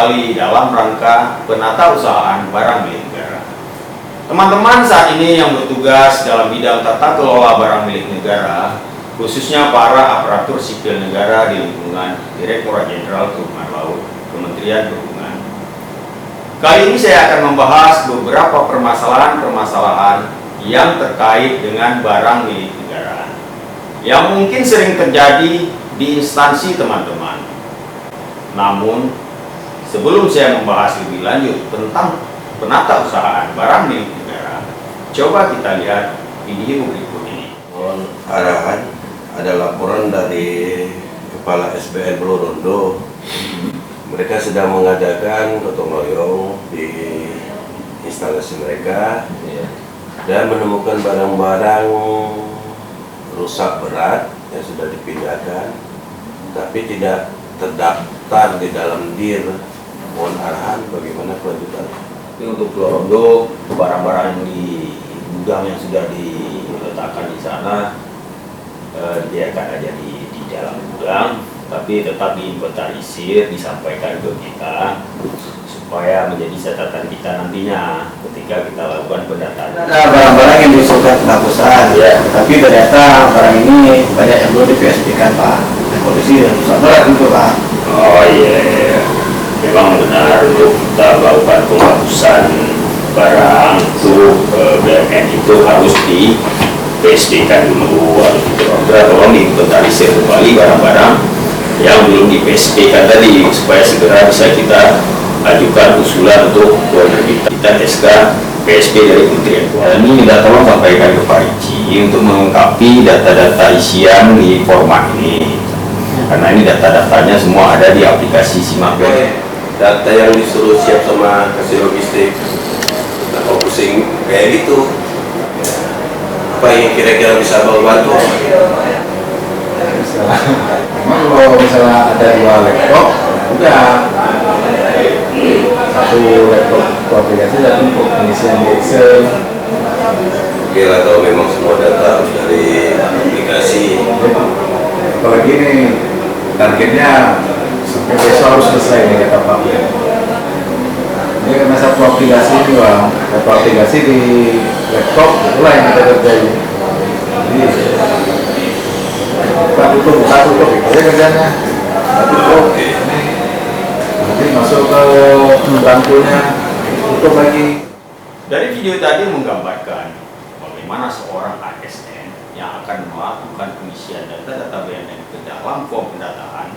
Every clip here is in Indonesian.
kembali dalam rangka penatausahaan barang milik negara. Teman-teman saat ini yang bertugas dalam bidang tata kelola barang milik negara, khususnya para aparatur sipil negara di lingkungan Direktorat Jenderal Perhubungan Laut, Kementerian Perhubungan. Kali ini saya akan membahas beberapa permasalahan-permasalahan yang terkait dengan barang milik negara, yang mungkin sering terjadi di instansi teman-teman. Namun, sebelum saya membahas lebih lanjut tentang penatausahaan barang milik negara, coba kita lihat video berikut ini. Mohon arahan, ada laporan dari Kepala SBN Pulau Rondo. Mereka sedang mengadakan gotong royong di instalasi mereka dan menemukan barang-barang rusak berat yang sudah dipindahkan, tapi tidak terdaftar di dalam DIR. Mohon arahan bagaimana kelanjutannya. Ini untuk Pulau Rondo, barang-barang di gudang yang sudah diletakkan di sana dibiarkan aja di dalam gudang, tapi tetap diinventarisir, disampaikan ke kita supaya menjadi catatan kita nantinya ketika kita lakukan pendataan. Ada barang-barang yang diusulkan penghapusan, tapi ternyata barang ini banyak yang belum di-PSP-kan, Pak. Kondisi yang rusak berat itu, Pak. Oh iya, memang benar untuk kita melakukan penghapusan barang untuk BMN itu harus di PSP-kan dulu, harus tolong diinventarisir kembali barang-barang yang belum di PSP-kan tadi supaya segera bisa kita ajukan usulan untuk kita SK PSP dari Kementerian Keuangan. Ini minta tolong sampaikan ke Pak Ricci untuk melengkapi data-data isian di format ini, karena ini data-datanya semua ada di aplikasi Simak BMN. Data yang disuruh siap sama kasih logistik, apa pusing kayak gitu. Apa yang kira-kira bisa bantu? Memang kalau misalnya ada 2 laptop, udah satu laptop aplikasi dan untuk pengisian di Excel. Kira tahu memang semua data harus dari aplikasi. Apalagi ini targetnya sampai besok harus selesai nih kata Pak. Ini karena satu aplikasi juga, satu aplikasi di laptop itulah yang kita kerjain. Jadi buka tutup itu aja kerjanya. Tutup. Nanti masuk ke bangkunya, tutup lagi. Dari video tadi menggambarkan bagaimana seorang ASN yang akan melakukan pengisian data-data BMN ke dalam form pendataan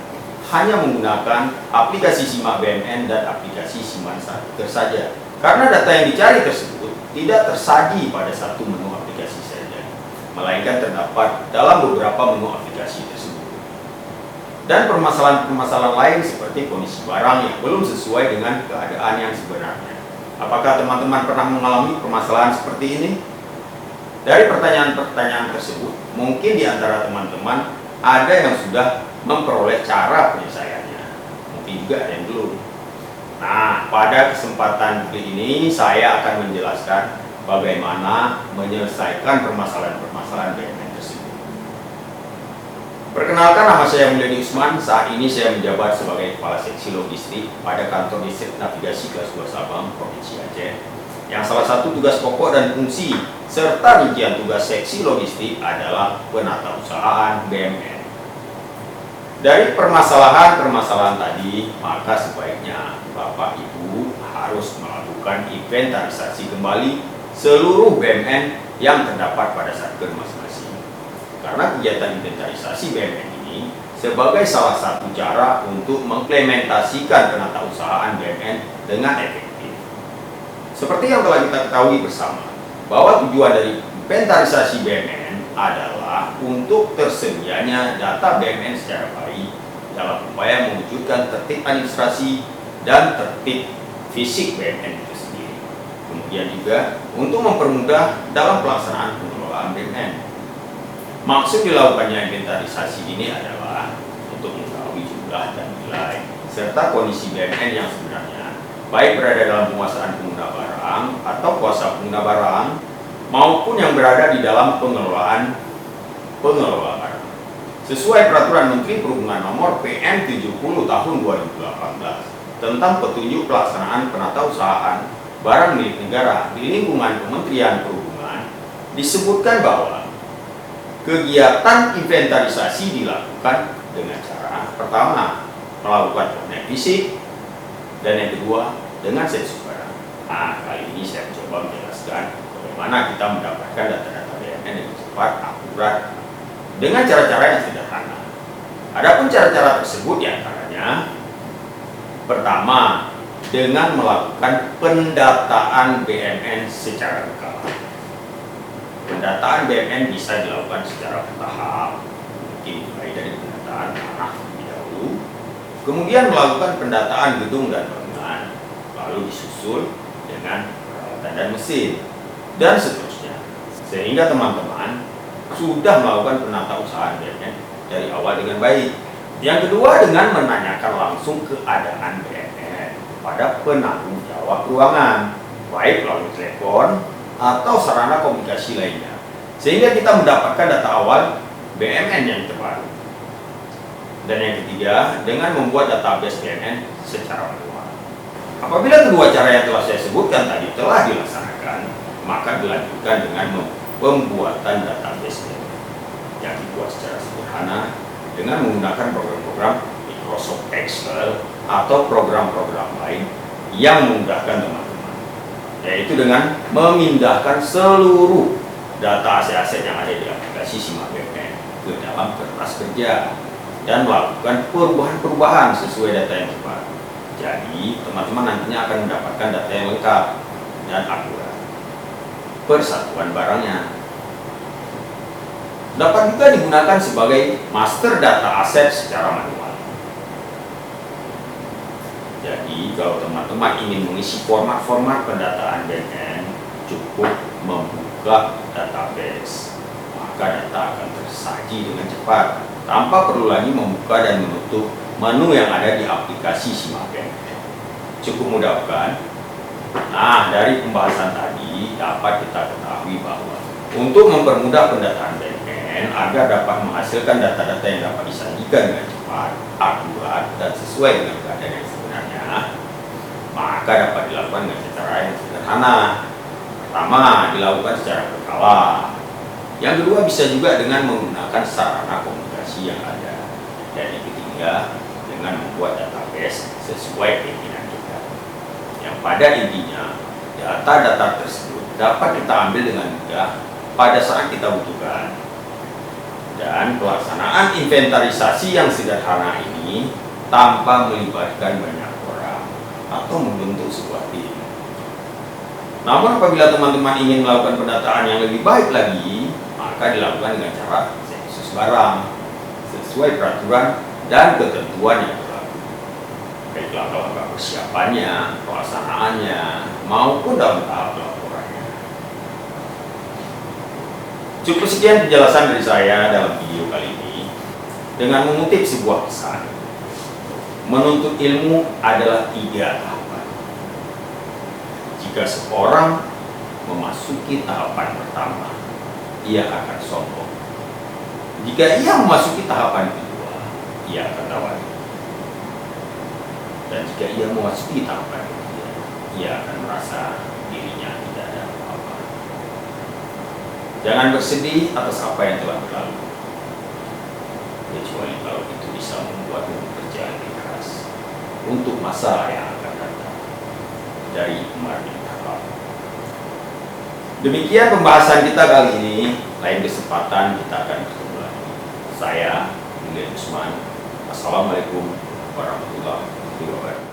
hanya menggunakan aplikasi Simak BMN dan aplikasi Simak Saker saja. Karena data yang dicari tersebut tidak tersaji pada satu menu aplikasi saja, melainkan terdapat dalam beberapa menu aplikasi tersebut. Dan permasalahan-permasalahan lain seperti kondisi barang yang belum sesuai dengan keadaan yang sebenarnya. Apakah teman-teman pernah mengalami permasalahan seperti ini? Dari pertanyaan-pertanyaan tersebut, mungkin di antara teman-teman ada yang sudah memperoleh cara penyelesaiannya, mungkin juga ada yang belum. Nah, pada kesempatan kali ini saya akan menjelaskan bagaimana menyelesaikan permasalahan-permasalahan BMN tersebut. Perkenalkan, nama saya Mulyadi Usman. Saat ini saya menjabat sebagai Kepala Seksi Logistik pada Kantor Distrik Navigasi Kelas 2 Sabang, Provinsi Aceh, yang salah satu tugas pokok dan fungsi serta rincian tugas seksi logistik adalah penatausahaan BMN. Dari permasalahan-permasalahan tadi, maka sebaiknya Bapak Ibu harus melakukan inventarisasi kembali seluruh BMN yang terdapat pada satker masing-masing. Karena kegiatan inventarisasi BMN ini sebagai salah satu cara untuk mengimplementasikan penatausahaan BMN dengan efektif. Seperti yang telah kita ketahui bersama, bahwa tujuan dari inventarisasi BMN adalah untuk tersedianya data BMN secara baik dalam upaya mewujudkan tertib administrasi dan tertib fisik BMN itu sendiri. Kemudian juga untuk mempermudah dalam pelaksanaan pengelolaan BMN. Maksud dilakukannya inventarisasi ini adalah untuk mengetahui jumlah dan nilai serta kondisi BMN yang sebenarnya, baik berada dalam penguasaan pengguna barang atau kuasa pengguna barang maupun yang berada di dalam pengelola barang. Sesuai Peraturan Menteri Perhubungan Nomor PM 70 Tahun 2018 tentang petunjuk pelaksanaan penatausahaan barang milik negara di lingkungan Kementerian Perhubungan disebutkan bahwa kegiatan inventarisasi dilakukan dengan cara pertama melakukan pengecekan fisik dan yang kedua dengan sensus barang. Nah, kali ini saya coba menjelaskan bagaimana kita mendapatkan data-data BMN yang cepat, akurat dengan cara-cara yang sederhana. Adapun cara-cara tersebut diantaranya pertama dengan melakukan pendataan BMN secara berkala. Pendataan BMN bisa dilakukan secara bertahap, mungkin mulai dari pendataan tanah terlebih dahulu, kemudian melakukan pendataan gedung dan bangunan, lalu disusul dengan peralatan dan mesin, dan seterusnya. Sehingga teman-teman sudah melakukan penatausahaan BMN dari awal dengan baik. Yang kedua dengan menanyakan langsung keadaan BMN pada penanggung jawab ruangan, baik melalui telepon atau sarana komunikasi lainnya, sehingga kita mendapatkan data awal BMN yang terbaru. Dan yang ketiga dengan membuat database BMN secara manual. Apabila kedua cara yang telah saya sebutkan tadi telah dilaksanakan, maka dilanjutkan dengan pembuatan database yang dibuat secara sederhana dengan menggunakan program-program Microsoft Excel atau program-program lain yang memudahkan teman-teman, yaitu dengan memindahkan seluruh data aset-aset yang ada di aplikasi Simak BMN ke dalam kertas kerja dan melakukan perubahan-perubahan sesuai data yang cepat. Jadi teman-teman nantinya akan mendapatkan data yang lengkap dan akurat. Persatuan barangnya dapat juga digunakan sebagai master data aset secara manual. Jadi kalau teman-teman ingin mengisi format-format pendataan BMN, cukup membuka database, maka data akan tersaji dengan cepat tanpa perlu lagi membuka dan menutup menu yang ada di aplikasi Simak BMN. Cukup mudah bukan? Nah, dari pembahasan tadi dapat kita ketahui bahwa untuk mempermudah pendataan BMN agar dapat menghasilkan data-data yang dapat disajikan dengan cepat, akurat, dan sesuai dengan keadaan yang sebenarnya, maka dapat dilakukan dengan cara yang sederhana. Pertama, dilakukan secara berkala. Yang kedua, bisa juga dengan menggunakan sarana komunikasi yang ada. Dan yang ketiga, dengan membuat database sesuai keinginan kita. Yang pada intinya, data-data tersebut dapat kita ambil dengan mudah pada saat kita butuhkan. Dan pelaksanaan inventarisasi yang sederhana ini tanpa melibatkan banyak orang atau membentuk sebuah tim. Namun apabila teman-teman ingin melakukan pendataan yang lebih baik lagi, maka dilakukan dengan cara sensus barang sesuai peraturan dan ketentuan yang berlaku, baik langkah-langkah persiapannya, pelaksanaannya, maupun dalam tahap laporannya. Cukup sekian penjelasan dari saya dalam video kali ini dengan mengutip sebuah pesan. Menuntut ilmu adalah 3 tahapan. Jika seorang memasuki tahapan pertama, ia akan sombong. Jika ia memasuki tahapan kedua, ia akan tawadu. Dan jika ia memasuki tahapan ketiga, ia akan merasa dirinya tidak ada apa-apa. Jangan bersedih atas apa yang telah berlalu, kecuali kalau itu bisa membuatmu bekerja lebih keras untuk masa yang akan datang. Dari Umar bin Khattab. Demikian pembahasan kita kali ini. Lain kesempatan kita akan bertemu lagi. Saya William Usman. Assalamualaikum warahmatullahi wabarakatuh.